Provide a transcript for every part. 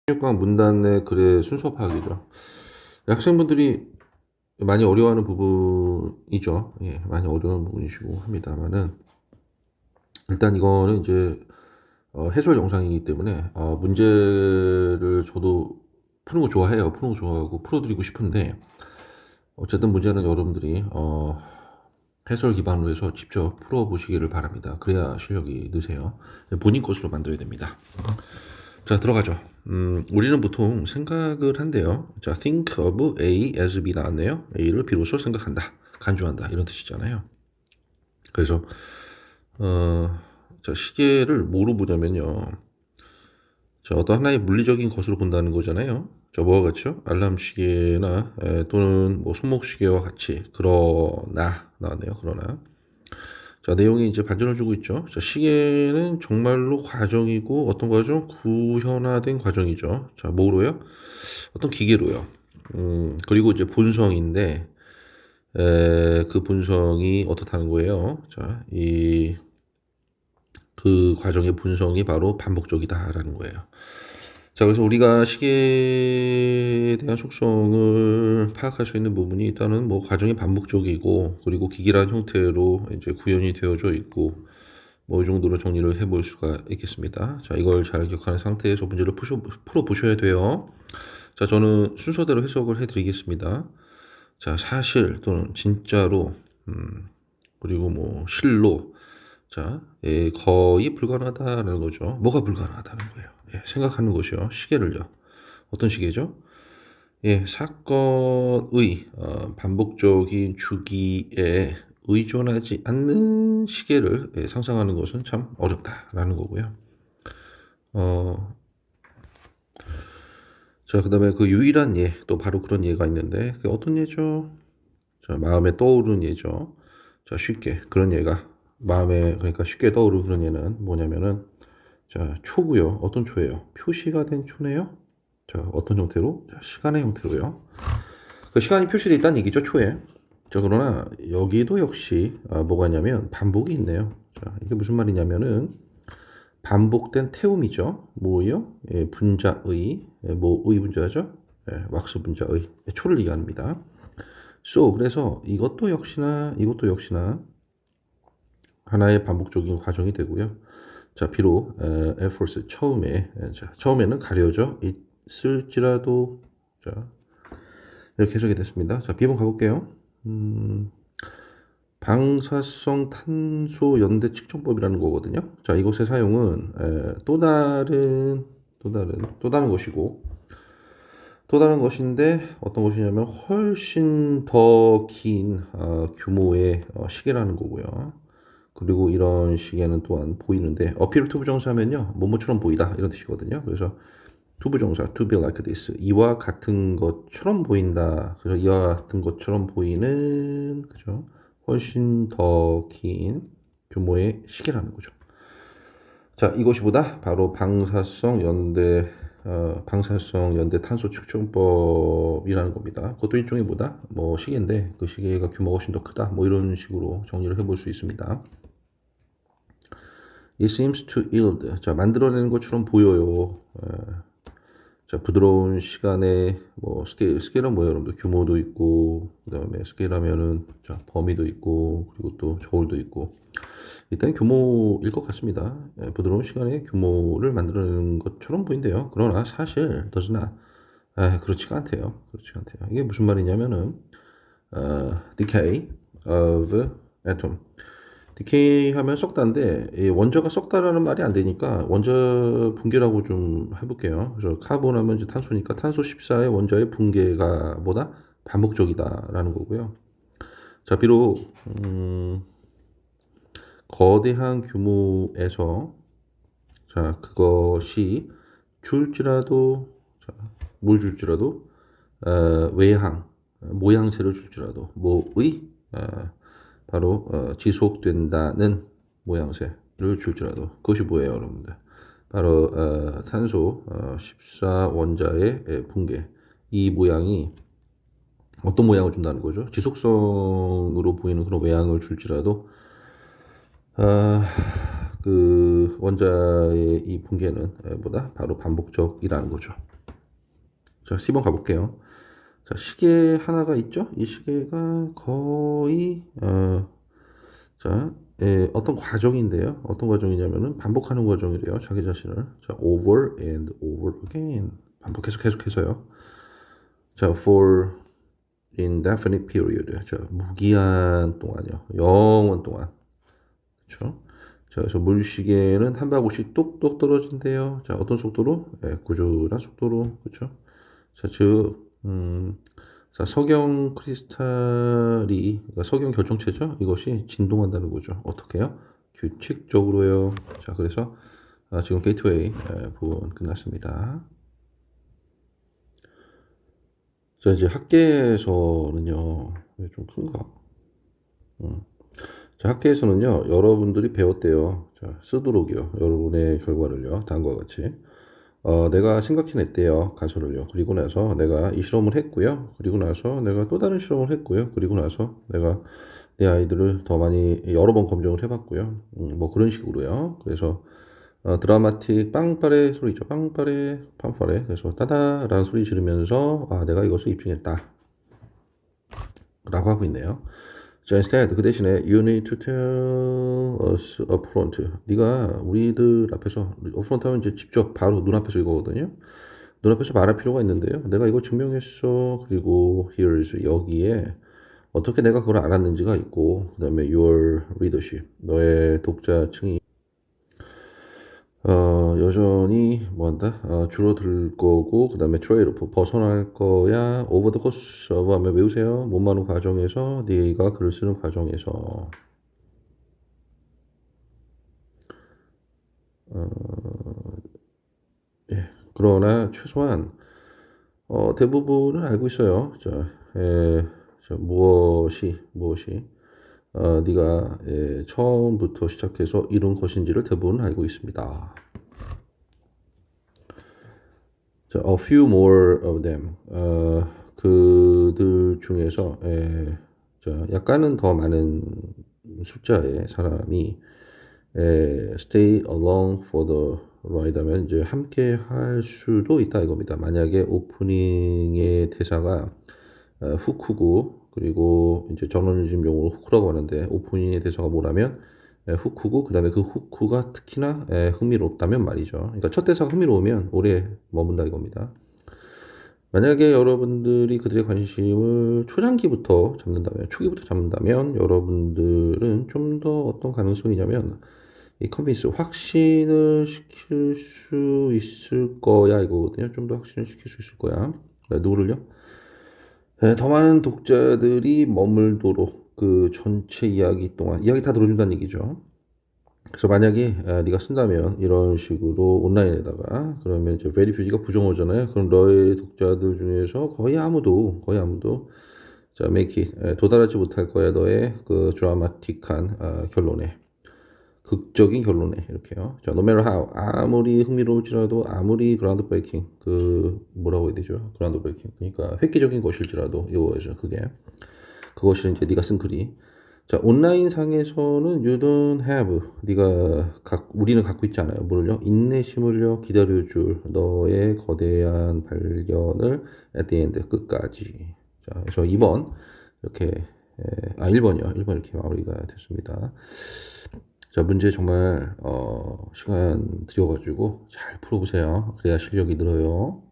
16강 문단의 글의 순서 파악이죠. 학생분들이 많이 어려워하는 부분이죠. 예, 많이 어려운 부분이시고 합니다만은 일단 이거는 이제 해설 영상이기 때문에 문제를 저도 푸는 거 좋아해요. 푸는 거 좋아하고 풀어드리고 싶은데 어쨌든 문제는 여러분들이 해설 기반으로 해서 직접 풀어보시기를 바랍니다. 그래야 실력이 느세요. 본인 것으로 만들어야 됩니다. 자, 들어가죠. 우리는 보통 생각을 한대요. 자, think of A as B 나왔네요. A를 B로서 생각한다, 간주한다 이런 뜻이잖아요. 그래서 자, 시계를 뭐로 보냐면요. 자, 어떤 하나의 물리적인 것으로 본다는 거잖아요. 자, 뭐와 같죠? 알람 시계나 또는 뭐 손목 시계와 같이. 그러나 나왔네요. 그러나. 자, 내용이 이제 반전을 주고 있죠. 자, 시계는 정말로 과정이고 어떤 과정? 구현화된 과정이죠. 자, 뭐로요? 어떤 기계로요. 그리고 이제 본성인데 그 본성이 어떻다는 거예요? 자, 그 과정의 본성이 바로 반복적이다라는 거예요. 자, 그래서 우리가 시계에 대한 속성을 파악할 수 있는 부분이 일단은 뭐 과정이 반복적이고 그리고 기계라는 형태로 이제 구현이 되어져 있고 뭐 이 정도로 정리를 해볼 수가 있겠습니다. 자, 이걸 잘 기억하는 상태에서 문제를 풀어보셔야 돼요. 자, 저는 순서대로 해석을 해드리겠습니다. 자, 사실 또는 진짜로 그리고 뭐 실로 자, 거의 불가능하다는 거죠. 뭐가 불가능하다는 거예요? 예, 생각하는 것이요. 시계를요. 어떤 시계죠? 예, 사건의 반복적인 주기에 의존하지 않는 시계를 상상하는 것은 참 어렵다라는 거고요. 자, 그 다음에 그 유일한 예, 또 바로 그런 예가 있는데, 그게 어떤 예죠? 자, 마음에 떠오르는 예죠. 자, 쉽게, 그런 예가, 그러니까 쉽게 떠오르는 그런 예는 뭐냐면은, 자, 초고요. 어떤 초예요? 표시가 된 초네요. 자, 어떤 형태로? 자, 시간의 형태로요. 그 시간이 표시되어 있다는 얘기죠, 초에. 자, 그러나 여기도 역시 뭐가 있냐면 반복이 있네요. 자, 이게 무슨 말이냐면은 반복된 태움이죠. 뭐요? 예, 분자의, 뭐의 분자죠? 예, 왁스 분자의 초를 얘기합니다. 그래서 이것도 역시나 하나의 반복적인 과정이 되고요. 자, 비록 에어포스 처음에는 가려져 있을지라도 자, 이렇게 해석이 됐습니다. 자, B번 가볼게요. 방사성 탄소 연대 측정법이라는 거거든요. 자, 이것의 사용은 또 다른 것이고 또 다른 것인데 어떤 것이냐면 훨씬 더 긴 규모의 시계라는 거고요. 그리고 이런 시계는 또한 보이는데 어필 투부정사면요 뭐뭐처럼 보이다 이런 뜻이거든요. 그래서 투부정사 to be like this 이와 같은 것처럼 보인다. 그래서 이와 같은 것처럼 보이는 그죠? 훨씬 더 긴 규모의 시계라는 거죠. 자, 이것이 보다 바로 방사성 연대 탄소 측정법이라는 겁니다. 그것도 일종의 보다 뭐 시계인데 그 시계가 규모가 훨씬 더 크다. 뭐 이런 식으로 정리를 해볼 수 있습니다. It seems to yield. 자, 만들어내는 것처럼 보여요. 자, 부드러운 시간에 뭐 스케일은 뭐예요, 여러분들? 규모도 있고 그다음에 스케일하면은 자, 범위도 있고 그리고 또 저울도 있고 일단 규모일 것 같습니다. 예, 부드러운 시간에 규모를 만들어내는 것처럼 보인대요. 그러나 사실 does not. 그렇지가 않대요. 이게 무슨 말이냐면은 decay of atom. 디케이 하면 썩다인데 이 원자가 썩다라는 말이 안 되니까 원자 붕괴라고 좀 해볼게요. 그래서 카본 하면 이제 탄소니까 탄소 14의 원자의 붕괴가 뭐다? 반복적이다라는 거고요. 자, 비록 거대한 규모에서 자, 그것이 줄지라도 자, 뭘 줄지라도 외향 모양새를 줄지라도 뭐의 바로 지속된다는 모양새를 줄지라도 그것이 뭐예요, 여러분들? 바로 탄소 14원자의 붕괴. 이 모양이 어떤 모양을 준다는 거죠? 지속성으로 보이는 그런 외향을 줄지라도 그 원자의 이 붕괴는 보다 바로 반복적이라는 거죠. 자, C번 가볼게요. 자, 시계 하나가 있죠? 이 시계가 거의, 자, 어떤 과정인데요. 어떤 과정이냐면은 반복하는 과정이래요. 자기 자신을. 자, over and over again. 반복해서 계속해서요. 자, for indefinite period. 자, 무기한 동안요. 영원 동안. 그렇죠? 자, 그래서 물시계는 한 바구씩 뚝뚝 떨어진대요. 자, 어떤 속도로? 꾸준한 속도로. 그렇죠? 자, 즉, 자, 석영 크리스탈이, 그러니까 석영 결정체죠? 이것이 진동한다는 거죠. 어떻게 해요? 규칙적으로요. 자, 그래서 지금 게이트웨이 부분 끝났습니다. 자, 이제 학계에서는요, 좀 큰가? 자, 학계에서는요, 여러분들이 배웠대요. 자, 쓰도록이요. 여러분의 결과를요. 다음과 같이. 내가 생각해냈대요. 가설을요. 그리고 나서 내가 이 실험을 했고요. 그리고 나서 내가 또 다른 실험을 했고요. 그리고 나서 내가 내 아이들을 더 많이 여러 번 검정을 해봤고요. 뭐 그런 식으로요. 그래서 드라마틱 빵빠레 소리죠. 빵빠레, 팜파레. 그래서 따다라는 소리 지르면서 내가 이것을 입증했다. 라고 하고 있네요. 자, instead 그 대신에 you need to tell us upfront. 네가 우리들 앞에서 upfront 하면 이제 직접 바로 눈앞에서 이거거든요. 눈앞에서 말할 필요가 있는데요. 내가 이거 증명했어. 그리고 here's 여기에 어떻게 내가 그걸 알았는지가 있고 그다음에 your readership 너의 독자층이 여전히 뭐한다? 줄어들 거고 그다음에 트레이드 오프 벗어날 거야. 오버 더 코스 오브 하면 외우세요. 못 마는 과정에서 네가 글을 쓰는 과정에서 그러나 최소한 대부분은 알고 있어요. 자, 무엇이 네가 처음부터 시작해서 이룬 것인지를 대부분 알고 있습니다. 자, a few more of them. 그들 중에서 자, 약간은 더 많은 숫자의 사람이 stay along for the ride 하면 이제 함께 할 수도 있다 이겁니다. 만약에 오프닝의 대사가 후크고 그리고 이제 저널리즘 용어로 후크라고 하는데 오프닝의 대사가 뭐라면 후크고 그다음에 그 후크가 특히나 흥미롭다면 말이죠. 그러니까 첫 대사가 흥미로우면 오래 머문다 이겁니다. 만약에 여러분들이 그들의 관심을 초장기부터 잡는다면, 초기부터 잡는다면 여러분들은 좀 더 어떤 가능성이냐면 이 컨빈스 확신을 시킬 수 있을 거야 이거거든요. 좀 더 확신을 시킬 수 있을 거야. 누구를요? 더 많은 독자들이 머물도록 그 전체 이야기 동안 이야기 다 들어준다는 얘기죠. 그래서 만약에 네가 쓴다면 이런 식으로 온라인에다가 그러면 이제 베리퓨지가 부정어잖아요. 그럼 너의 독자들 중에서 거의 아무도 자 make it 도달하지 못할 거야 너의 그 드라마틱한 결론에 극적인 결론에 이렇게요. 자, no matter how 아무리 흥미로울지라도 아무리 그라운드 브레이킹 그 뭐라고 해야 되죠? 그라운드 브레이킹 그러니까 획기적인 것일지라도 이거죠. 그것이 이제 네가 쓴 글이 자, 온라인 상에서는 you don't have 우리는 갖고 있지 않아요. 뭐를요? 인내심을요 기다려줄 너의 거대한 발견을 at the end 끝까지. 자, 그래서 2번 이렇게 1번이요. 1번 이렇게 마무리가 됐습니다. 자, 문제 정말 시간 들여가지고 잘 풀어보세요. 그래야 실력이 늘어요.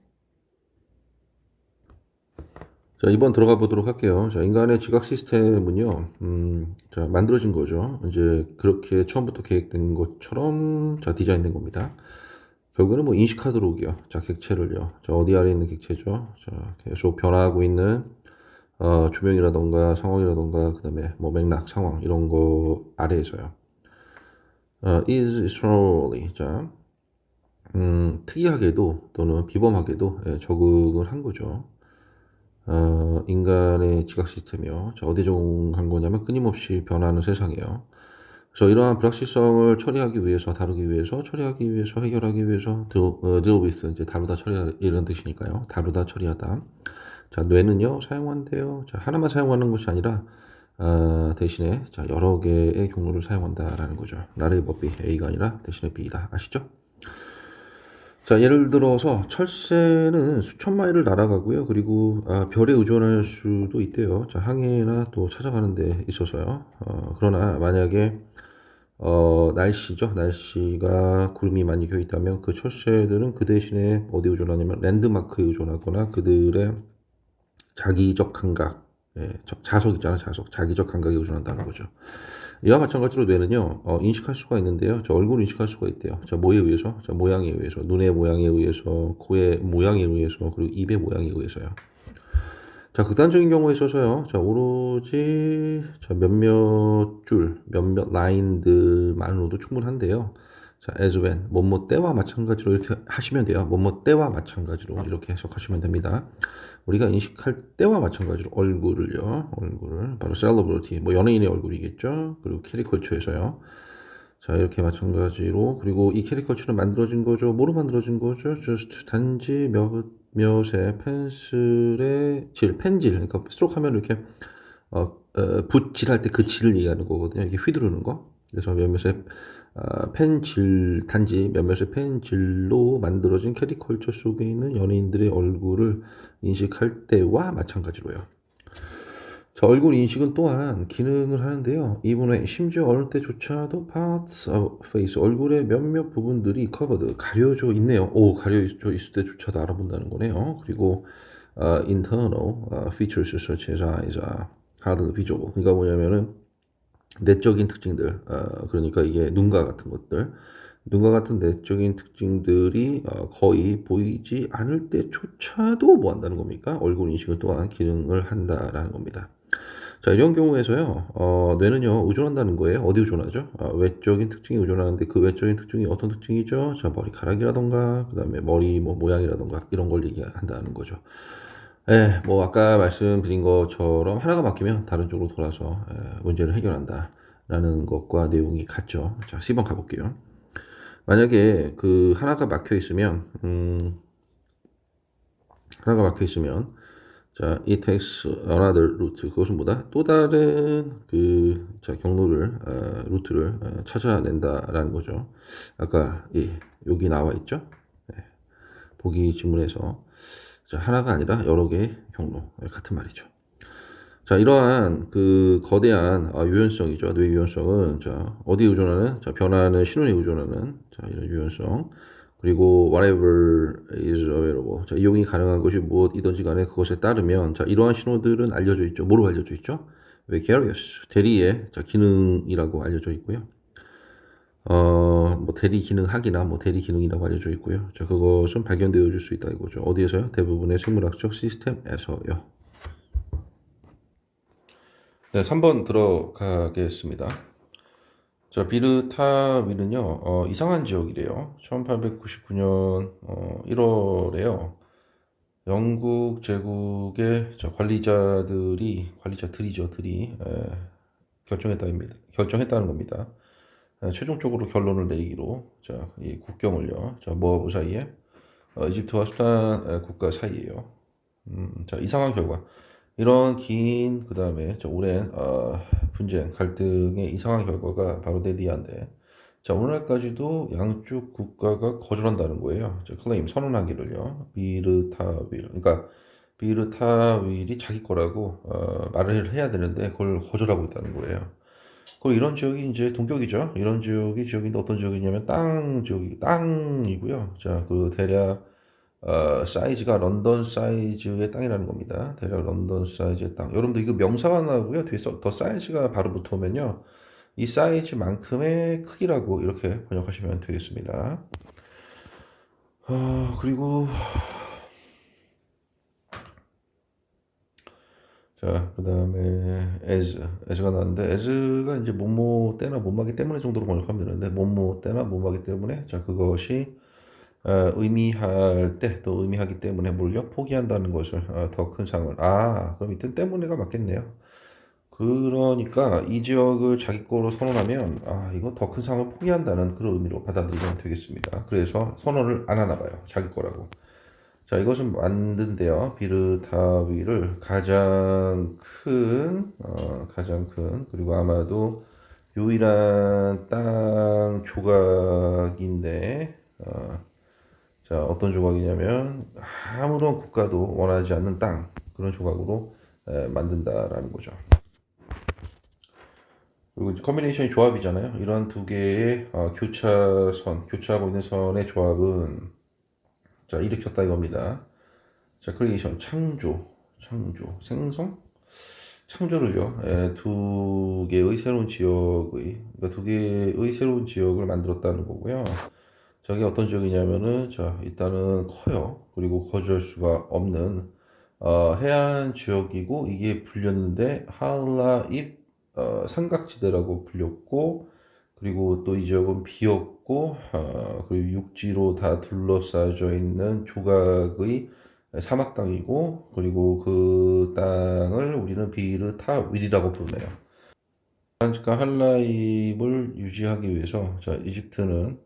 자, 이번 들어가 보도록 할게요. 자, 인간의 지각 시스템은요, 자, 만들어진 거죠. 이제 그렇게 처음부터 계획된 것처럼, 자, 디자인된 겁니다. 결국에는 뭐 인식하도록이요. 자, 객체를요. 자, 어디 아래 있는 객체죠. 자, 계속 변화하고 있는, 조명이라던가 상황이라던가, 그 다음에 뭐 맥락, 상황, 이런 거 아래에서요. is slowly, 자, 특이하게도 또는 비범하게도 적응을 한 거죠. 인간의 지각 시스템이요. 자, 어디에 적용한 거냐면 끊임없이 변하는 세상이에요. 그래서 이러한 불확실성을 처리하기 위해서, 다루기 위해서, 처리하기 위해서, 해결하기 위해서, deal with, 이제 다루다 처리하다, 이런 뜻이니까요. 다루다 처리하다. 자, 뇌는요, 사용한대요. 자, 하나만 사용하는 것이 아니라, 대신에, 자, 여러 개의 경로를 사용한다라는 거죠. 나의 법비 A가 아니라 대신에 B다. 아시죠? 자, 예를 들어서 철새는 수천 마일을 날아가고요. 그리고 별에 의존할 수도 있대요. 자, 항해나 또 찾아가는 데 있어서요. 그러나 만약에 날씨죠. 날씨가 구름이 많이 껴 있다면 그 철새들은 그 대신에 어디에 의존하냐면 랜드마크에 의존하거나 그들의 자기적 감각, 예, 자석 있잖아요. 자석. 자기적 감각에 의존한다는 거죠. 이와 마찬가지로 뇌는요, 인식할 수가 있는데요. 저 얼굴 인식할 수가 있대요. 자, 뭐에 의해서? 자, 모양에 의해서. 눈의 모양에 의해서, 코의 모양에 의해서, 그리고 입의 모양에 의해서요. 자, 극단적인 경우에 있어서요. 자, 오로지 자, 몇몇 줄, 몇몇 라인들만으로도 충분한데요. 자, as when, 뭐뭐 때와 마찬가지로 이렇게 하시면 돼요. 뭐뭐 때와 마찬가지로 이렇게 해석하시면 됩니다. 우리가 인식할 때와 마찬가지로 얼굴을 바로 셀러브리티, 뭐 연예인의 얼굴이겠죠. 그리고 캐리컬처에서요. 자, 이렇게 마찬가지로 그리고 이 캐리컬처는 만들어진 거죠. 뭐로 만들어진 거죠? just 단지 몇의 펜슬의 질, 펜질. 그러니까 스트로크하면 이렇게 붓질할 때 그 질을 얘기하는 거거든요. 이렇게 휘두르는 거. 그래서 몇몇의 펜질 단지 몇몇의 펜질로 만들어진 캐리컬처 속에 있는 연예인들의 얼굴을 인식할 때와 마찬가지로요. 자, 얼굴 인식은 또한 기능을 하는데요. 이번에 심지어 어느 때조차도 parts of face, 얼굴의 몇몇 부분들이 covered, 가려져 있네요. 오, 가려져 있을 때조차도 알아본다는 거네요. 그리고 internal features such as eyes are hardly visible. 그러니까 뭐냐면은 내적인 특징들, 그러니까 이게 눈과 같은 것들, 눈과 같은 내적인 특징들이 거의 보이지 않을 때조차도 뭐 한다는 겁니까? 얼굴 인식을 또한 기능을 한다라는 겁니다. 자, 이런 경우에서요, 뇌는요, 의존한다는 거예요. 어디 의존하죠? 외적인 특징이 의존하는데 그 외적인 특징이 어떤 특징이죠? 자, 머리카락이라던가, 그 다음에 머리 뭐 모양이라던가, 이런 걸 얘기한다는 거죠. 예, 뭐, 아까 말씀드린 것처럼 하나가 막히면 다른 쪽으로 돌아서 문제를 해결한다. 라는 것과 내용이 같죠. 자, 10번 가볼게요. 만약에 그 하나가 막혀 있으면, 자, it takes another route. 그것은 뭐다? 또 다른 경로를, 루트를 찾아낸다라는 거죠. 아까, 여기 나와 있죠? 네, 보기 지문에서. 자, 하나가 아니라 여러 개의 경로. 같은 말이죠. 자, 이러한 그 거대한 유연성이죠. 뇌 유연성은, 자, 어디에 의존하는? 자, 변화하는 신호에 의존하는, 자, 이런 유연성. 그리고 whatever is available. 자, 이용이 가능한 것이 무엇이든지 간에 그것에 따르면, 자, 이러한 신호들은 알려져 있죠. 뭐로 알려져 있죠? vicarious. 대리의, 자, 기능이라고 알려져 있고요. 뭐 대리 기능학이나 뭐 대리 기능이라고 알려져 있고요. 자, 그것은 발견되어 줄 수 있다 이거죠. 어디에서요? 대부분의 생물학적 시스템에서요. 네, 3번 들어가겠습니다. 자, 비르타위는요, 이상한 지역이래요. 1899년 1월에요. 영국 제국의 관리자들이 결정했다는 겁니다. 최종적으로 결론을 내리기로, 자, 이 국경을요, 자, 뭐하고 사이에? 이집트와 수단 국가 사이에요. 자, 이상한 결과. 이런 긴, 그 다음에 오랜 분쟁, 갈등의 이상한 결과가 바로 내디안데, 자, 오늘날까지도 양쪽 국가가 거절한다는 거예요. 자, 클레임, 선언하기를요. 그러니까 비르타윌이 자기 거라고 말을 해야 되는데 그걸 거절하고 있다는 거예요. 그리고 이런 지역이 이제 동격이죠. 이런 지역인데 어떤 지역이냐면 땅이고요. 자, 그 대략 사이즈가 런던 사이즈의 땅이라는 겁니다. 대략 런던 사이즈의 땅. 여러분들 이거 명사가 나오고요. 뒤에서 더 사이즈가 바로 붙으면요. 이 사이즈만큼의 크기라고 이렇게 번역하시면 되겠습니다. 그리고 자, 그 다음에 as가 나왔는데 as가 이제 뭐뭐 때나 못마기 때문에 정도로 번역하면 되는데 뭐뭐 때나 못마기 때문에 자, 그것이 의미할 때 또 의미하기 때문에 뭘요? 포기한다는 것을 더 큰 상을 그럼 이땐 때문에가 맞겠네요. 그러니까 이 지역을 자기 거로 선언하면 이거 더 큰 상을 포기한다는 그런 의미로 받아들이면 되겠습니다. 그래서 선언을 안 하나 봐요. 자기 거라고. 자, 이것은 만든데요. 비르타위를 가장 큰 그리고 아마도 유일한 땅 조각인데 자, 어떤 조각이냐면 아무런 국가도 원하지 않는 땅, 그런 조각으로 만든다라는 거죠. 그리고 이제 컨비네이션이 조합이잖아요. 이런 두 개의 교차하고 있는 선의 조합은 자, 일으켰다 이겁니다. 자, 크리에이션, 생성? 창조를요, 두 개의 새로운 지역의, 그러니까 두 개의 새로운 지역을 만들었다는 거고요. 저게 어떤 지역이냐면은, 자, 일단은 커요. 그리고 거주할 수가 없는, 해안 지역이고, 이게 불렸는데, 하알라입, 삼각지대라고 불렸고, 그리고 또 이 지역은 비었고, 그리고 육지로 다 둘러싸여져 있는 조각의 사막 땅이고, 그리고 그 땅을 우리는 비르타 윌이라고 부르네요. 그러니까 할라입을 유지하기 위해서, 자, 이집트는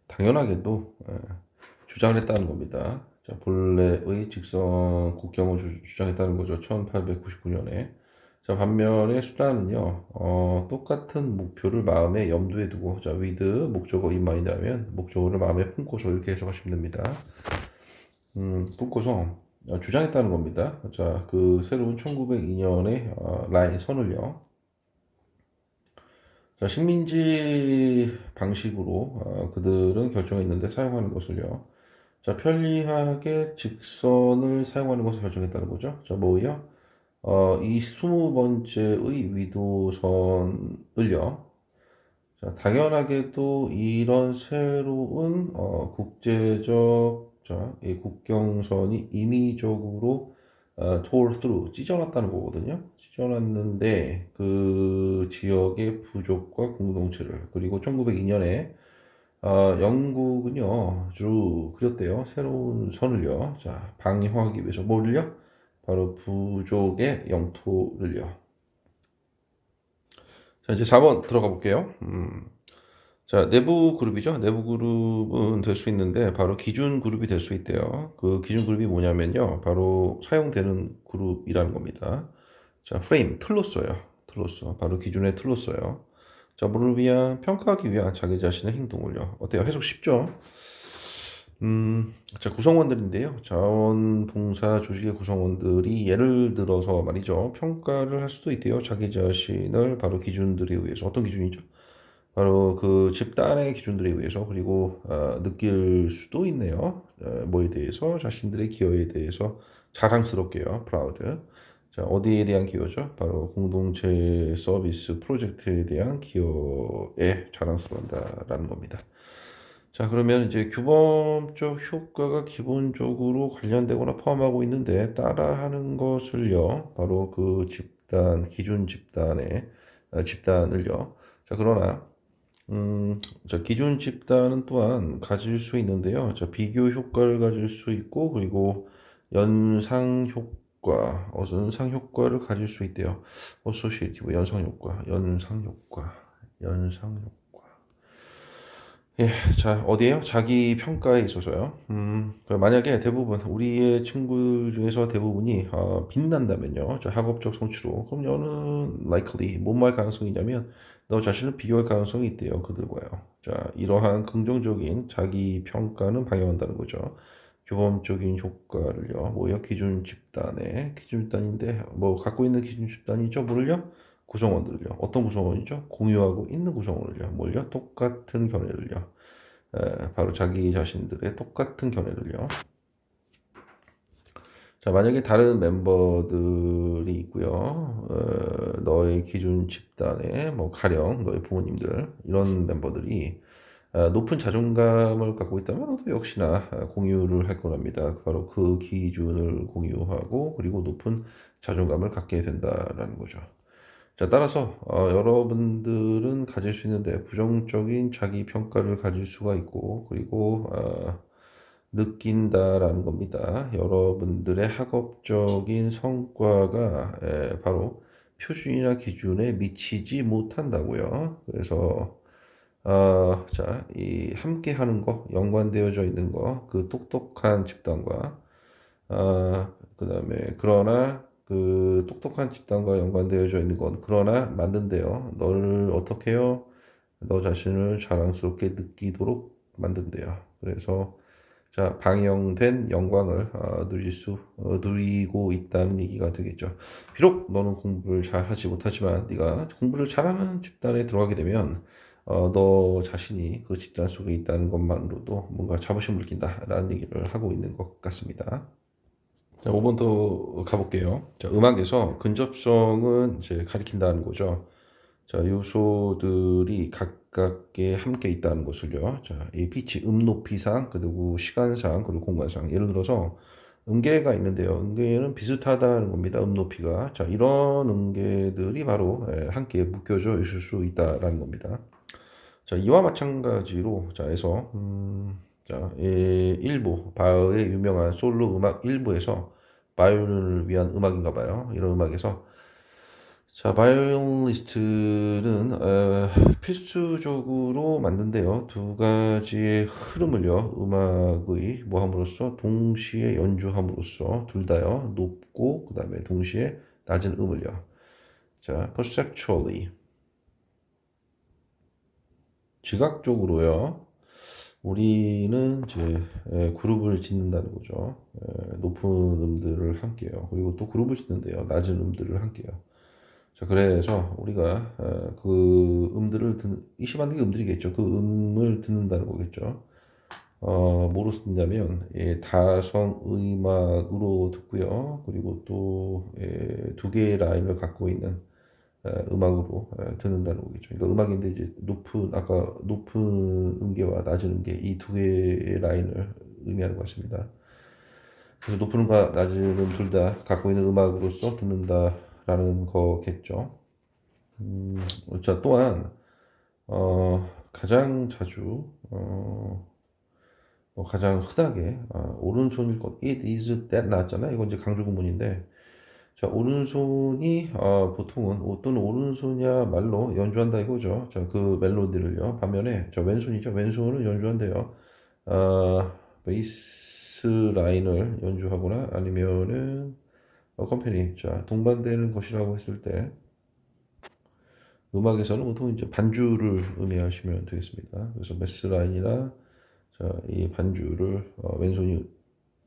당연하게도 주장을 했다는 겁니다. 자, 본래의 직선 국경을 주장했다는 거죠. 1899년에. 자, 반면에 수단은요, 똑같은 목표를 마음에 염두에 두고, 자, with 목적어 in mind 하면 목적어를 마음에 품고서 이렇게 해석하시면 됩니다. 품고서 주장했다는 겁니다. 자, 그 새로운 1902년의 라인 선을요. 자, 식민지 방식으로 그들은 결정했는데 사용하는 것을요. 자, 편리하게 직선을 사용하는 것을 결정했다는 거죠. 자, 뭐요? 이 20번째의 위도선을요. 자, 당연하게도 이런 새로운 국제적 이 국경선이 임의적으로 tore through 찢어놨다는 거거든요. 찢어놨는데 그 지역의 부족과 공동체를 그리고 1902년에 영국은요 주 그렸대요. 새로운 선을요. 자, 방어하기 위해서 뭐를요? 바로 부족의 영토를요. 자, 이제 4번 들어가 볼게요. 자, 내부 그룹이죠. 내부 그룹은 될 수 있는데 바로 기준 그룹이 될 수 있대요. 그 기준 그룹이 뭐냐면요. 바로 사용되는 그룹이라는 겁니다. 자, 프레임, 틀로써요. 틀로써. 바로 기준의 틀로써요. 자, 뭐를 위한, 평가하기 위한 자기 자신의 행동을요. 어때요? 해석 쉽죠? 자, 구성원들인데요. 자원봉사 조직의 구성원들이 예를 들어서 말이죠. 평가를 할 수도 있대요. 자기 자신을 바로 기준들에 의해서. 어떤 기준이죠? 바로 그 집단의 기준들에 의해서 그리고 느낄 수도 있네요. 뭐에 대해서 자신들의 기여에 대해서 자랑스럽게요. proud. 자, 어디에 대한 기여죠? 바로 공동체 서비스 프로젝트에 대한 기여에 자랑스러운다라는 겁니다. 자, 그러면 이제 규범적 효과가 기본적으로 관련되거나 포함하고 있는데 따라하는 것을요. 바로 그 집단, 기준 집단의 집단을요. 자, 그러나 자, 기준 집단은 또한 가질 수 있는데요. 자, 비교 효과를 가질 수 있고, 그리고 연상 효과, 연상 효과를 가질 수 있대요. associative, 연상 효과, 연상 효과. 예, 자, 어디에요? 자기 평가에 있어서요. 만약에 대부분, 우리의 친구 중에서 대부분이 빛난다면요. 자, 학업적 성취로. 그럼 너는 likely, 뭔 말 가능성이냐면, 너 자신을 비교할 가능성이 있대요. 그들과요. 자, 이러한 긍정적인 자기 평가는 방해한다는 거죠. 규범적인 효과를요. 뭐요? 기준 집단인데, 뭐, 갖고 있는 기준 집단이죠. 뭐를요? 구성원들을요. 어떤 구성원이죠? 공유하고 있는 구성원을요. 뭘요? 똑같은 견해를요. 바로 자기 자신들의 똑같은 견해를요. 자, 만약에 다른 멤버들이 있고요. 너의 기준 집단에 뭐 가령 너의 부모님들 이런 멤버들이 높은 자존감을 갖고 있다면 너도 역시나 공유를 할 거랍니다. 바로 그 기준을 공유하고 그리고 높은 자존감을 갖게 된다라는 거죠. 자, 따라서 여러분들은 가질 수 있는데 부정적인 자기 평가를 가질 수가 있고 그리고 느낀다라는 겁니다. 여러분들의 학업적인 성과가 바로 표준이나 기준에 미치지 못한다고요. 그래서 자, 이 함께 하는 거, 연관되어져 있는 거, 그 똑똑한 집단과 그다음에 그러나 그 똑똑한 집단과 연관되어져 있는 건 그러나 만든대요. 너를 어떻게 해요? 너 자신을 자랑스럽게 느끼도록 만든대요. 그래서 자, 방영된 영광을 누리고 있다는 얘기가 되겠죠. 비록 너는 공부를 잘 하지 못하지만 네가 공부를 잘하는 집단에 들어가게 되면 너 자신이 그 집단 속에 있다는 것만으로도 뭔가 자부심을 느낀다라는 얘기를 하고 있는 것 같습니다. 자, 5번 또 가볼게요. 자, 음악에서 근접성은 이제 가리킨다는 거죠. 자, 요소들이 가깝게 함께 있다는 것을요. 자, 이 피치, 높이상, 그리고 시간상, 그리고 공간상. 예를 들어서 음계가 있는데요. 음계는 비슷하다는 겁니다. 높이가. 자, 이런 음계들이 바로 함께 묶여져 있을 수 있다라는 겁니다. 자, 이와 마찬가지로 자, 해서 자, 일부 바흐의 유명한 솔로 음악 일부에서 바이올린을 위한 음악인가 봐요. 이런 음악에서 자, 바이올리스트는 필수적으로 만든데요. 두 가지의 흐름을요, 음악의 모함으로써 동시에 연주함으로써 둘 다요, 높고 그 다음에 동시에 낮은 음을요. 자, perceptually 지각적으로요. 우리는 이제 그룹을 짓는다는 거죠. 높은 음들을 함께요. 그리고 또 그룹을 짓는데요, 낮은 음들을 함께요. 자, 그래서 우리가 그 음들을 이시반등의 음들이겠죠. 그 음을 듣는다는 거겠죠. 뭐로 듣냐면 다성 음악으로 듣고요. 그리고 또 두 개의 라인을 갖고 있는 음악으로 듣는다는 거겠죠. 그러니까 음악인데 이제 아까 높은 음계와 낮은 음계 이 두 개의 라인을 의미하는 것 같습니다. 그래서 높은 음과 낮은 음 둘 다 갖고 있는 음악으로서 듣는다라는 거겠죠. 자, 또한 가장 자주 가장 흔하게 오른손일 것 it is that 나왔잖아요. 이건 이제 강조 구문인데 자, 오른손이 보통은 또는 오른손이야말로 연주한다 이거죠. 자, 그 멜로디를요. 반면에 자, 왼손이죠. 왼손은 연주한대요. 베이스 라인을 연주하거나 아니면은 컴퍼니 자, 동반되는 것이라고 했을 때 음악에서는 보통 이제 반주를 의미하시면 되겠습니다. 그래서 메스 라인이나 자, 이 반주를 왼손이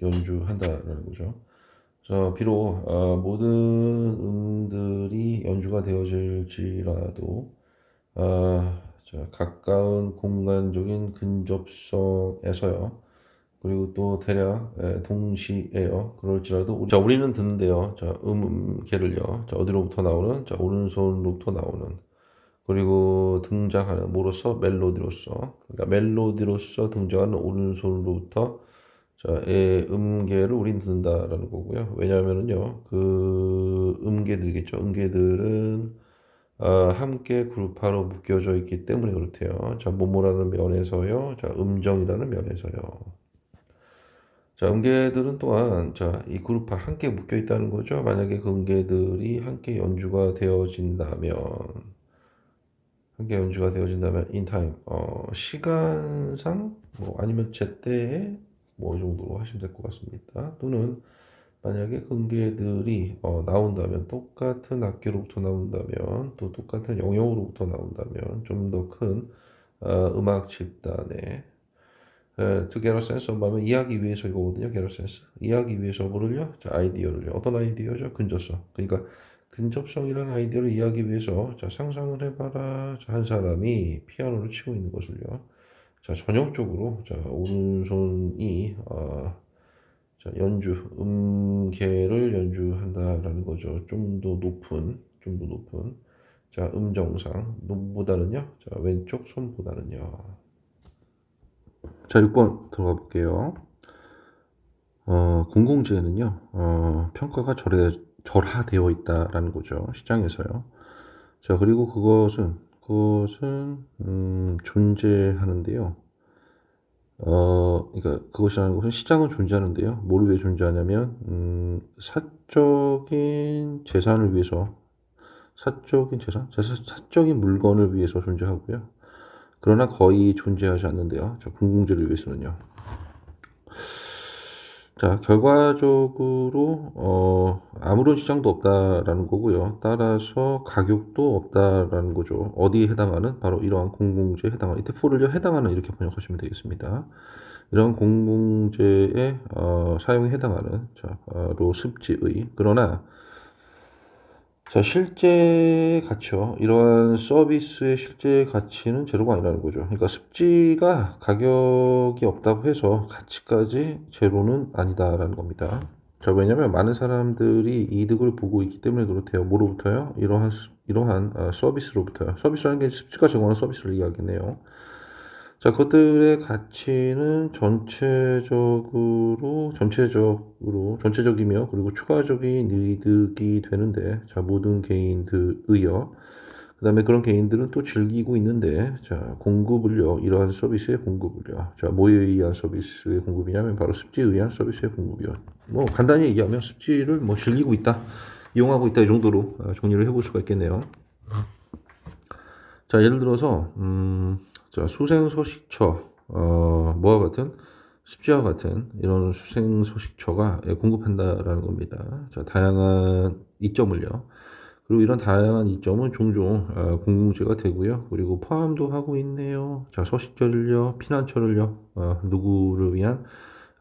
연주한다라는 거죠. 자, 비록 모든 음들이 연주가 되어질지라도 자, 가까운 공간적인 근접성에서요. 그리고 또 대략 동시에요. 그럴지라도 자, 우리는 듣는데요. 자, 음계를요. 자, 어디로부터 나오는? 자, 오른손으로부터 나오는. 그리고 등장하는 뭐로서 멜로디로서 그러니까 멜로디로서 등장하는 오른손으로부터 자, 음계를 우린 듣는다라는 거고요. 왜냐하면은요, 그 음계들이겠죠. 음계들은 함께 그룹화로 묶여져 있기 때문에 그렇대요. 자, 모모라는 면에서요. 자, 음정이라는 면에서요. 자, 음계들은 또한 자, 이 그룹화 함께 묶여 있다는 거죠. 만약에 그 음계들이 함께 연주가 되어진다면 in time 시간상 뭐 아니면 제때에 뭐 이 정도로 하시면 될 것 같습니다. 또는 만약에 근계들이 나온다면 똑같은 악기로부터 나온다면 또 똑같은 영역으로부터 나온다면 좀 더 큰 음악 집단에 to get a sense of 하면 이해하기 위해서 이거거든요. get a sense 이해하기 위해서 뭐를요? 자, 아이디어를요. 어떤 아이디어죠? 근접성. 그러니까 근접성이라는 아이디어를 이해하기 위해서 자, 상상을 해봐라. 자, 한 사람이 피아노를 치고 있는 것을요. 자, 전형적으로 자, 오른손이 자, 음계를 연주한다라는 거죠. 좀 더 높은 자, 음정상 보다는요. 자, 왼쪽 손보다는요. 자, 6번 들어가 볼게요. 공공재는요, 평가가 절하되어 있다라는 거죠. 시장에서요. 자, 그리고 그것은 존재하는데요. 그러니까 그것이라는 것은 시장은 존재하는데요. 뭐를 위해 존재하냐면, 사적인 재산을 위해서, 사적인 물건을 위해서 존재하고요. 그러나 거의 존재하지 않는데요. 자, 공공재를 위해서는요. 자, 결과적으로 아무런 시장도 없다라는 거고요. 따라서 가격도 없다라는 거죠. 어디에 해당하는? 바로 이러한 공공재에 해당하는 이때 for를요 해당하는 이렇게 번역하시면 되겠습니다. 이런 공공재의 사용에 해당하는 바로 습지의. 그러나 자, 실제 가치요. 이러한 서비스의 실제 가치는 제로가 아니라는 거죠. 그러니까 습지가 가격이 없다고 해서 가치까지 제로는 아니다라는 겁니다. 자, 왜냐면 많은 사람들이 이득을 보고 있기 때문에 그렇대요. 뭐로부터요? 이러한 서비스로부터요. 서비스라는 게 습지가 제공하는 서비스를 이야기하겠네요. 자, 그것들의 가치는 전체적이며, 그리고 추가적인 이득이 되는데, 자, 모든 개인들의요. 그 다음에 그런 개인들은 또 즐기고 있는데, 자, 공급을요, 이러한 서비스의 공급을요. 자, 뭐에 의한 서비스의 공급이냐면, 바로 습지에 의한 서비스의 공급이요. 뭐, 간단히 얘기하면 습지를 뭐 즐기고 있다, 이용하고 있다, 이 정도로 정리를 해볼 수가 있겠네요. 자, 예를 들어서, 자, 수생서식처, 뭐와 같은, 습지와 같은 이런 수생서식처가 공급한다라는 겁니다. 자, 다양한 이점을요. 그리고 이런 다양한 이점은 종종 공공재가 되고요. 그리고 포함도 하고 있네요. 자, 서식처를요, 피난처를요, 누구를 위한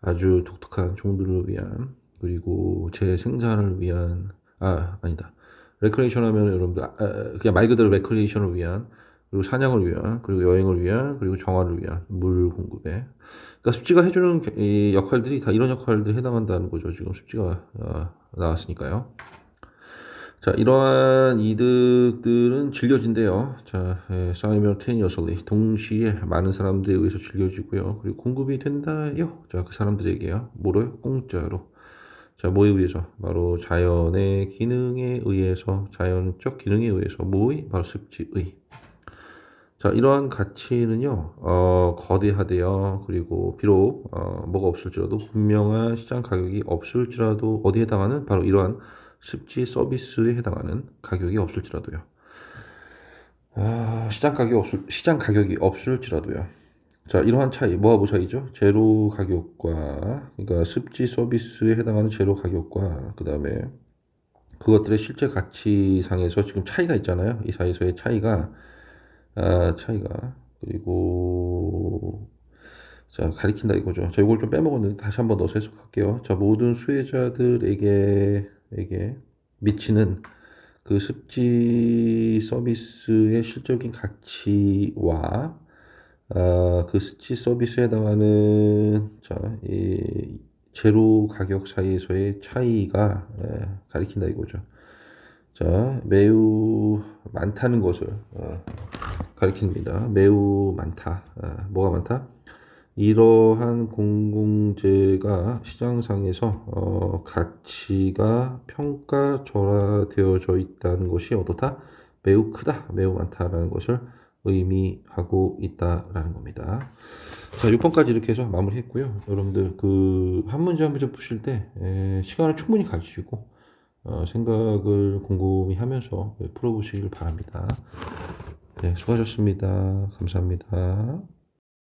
아주 독특한 종들을 위한, 그리고 재생산을 위한, 아니다. 레크레이션 하면 여러분들, 그냥 말 그대로 레크레이션을 위한, 그리고 사냥을 위한, 그리고 여행을 위한, 그리고 정화를 위한 물 공급에. 그러니까 습지가 해주는 이 역할들이 다 이런 역할들에 해당한다는 거죠. 지금 습지가 나왔으니까요. 자, 이러한 이득들은 즐겨진대요. 자, simultaneously, 동시에 많은 사람들에 의해서 즐겨지고요. 그리고 공급이 된다요. 자, 그 사람들에게요. 뭐로요? 공짜로. 자, 뭐에 의해서? 바로 자연의 기능에 의해서, 자연적 기능에 의해서, 뭐의? 바로 습지의. 자, 이러한 가치는요, 거대하대요. 그리고 비록, 뭐가 없을지라도, 분명한 시장 가격이 없을지라도, 어디에 해당하는? 바로 이러한 습지 서비스에 해당하는 가격이 없을지라도요. 시장 가격이 없을지라도요. 자, 이러한 차이, 뭐하고 차이죠? 제로 가격과, 그러니까 습지 서비스에 해당하는 제로 가격과, 그 다음에 그것들의 실제 가치상에서 지금 차이가 있잖아요. 이 사이에서의 차이가. 그리고, 자, 가리킨다 이거죠. 자, 이걸 좀 빼먹었는데 다시 한번 넣어서 해석할게요. 자, 모든 수혜자들에게 미치는 그 습지 서비스의 실적인 가치와 그 습지 서비스에 해당하는 이 제로 가격 사이에서의 차이가 가리킨다 이거죠. 자, 매우 많다는 것을 가리킵니다. 매우 많다. 뭐가 많다? 이러한 공공재가 시장상에서 가치가 평가절하되어져 있다는 것이 어떻다? 매우 크다, 매우 많다라는 것을 의미하고 있다라는 겁니다. 자, 6번까지 이렇게 해서 마무리했고요. 여러분들 그 한 문제 한 문제 푸실 때 시간을 충분히 가지시고 생각을 곰곰이 하면서 풀어보시길 바랍니다. 네, 수고하셨습니다. 감사합니다.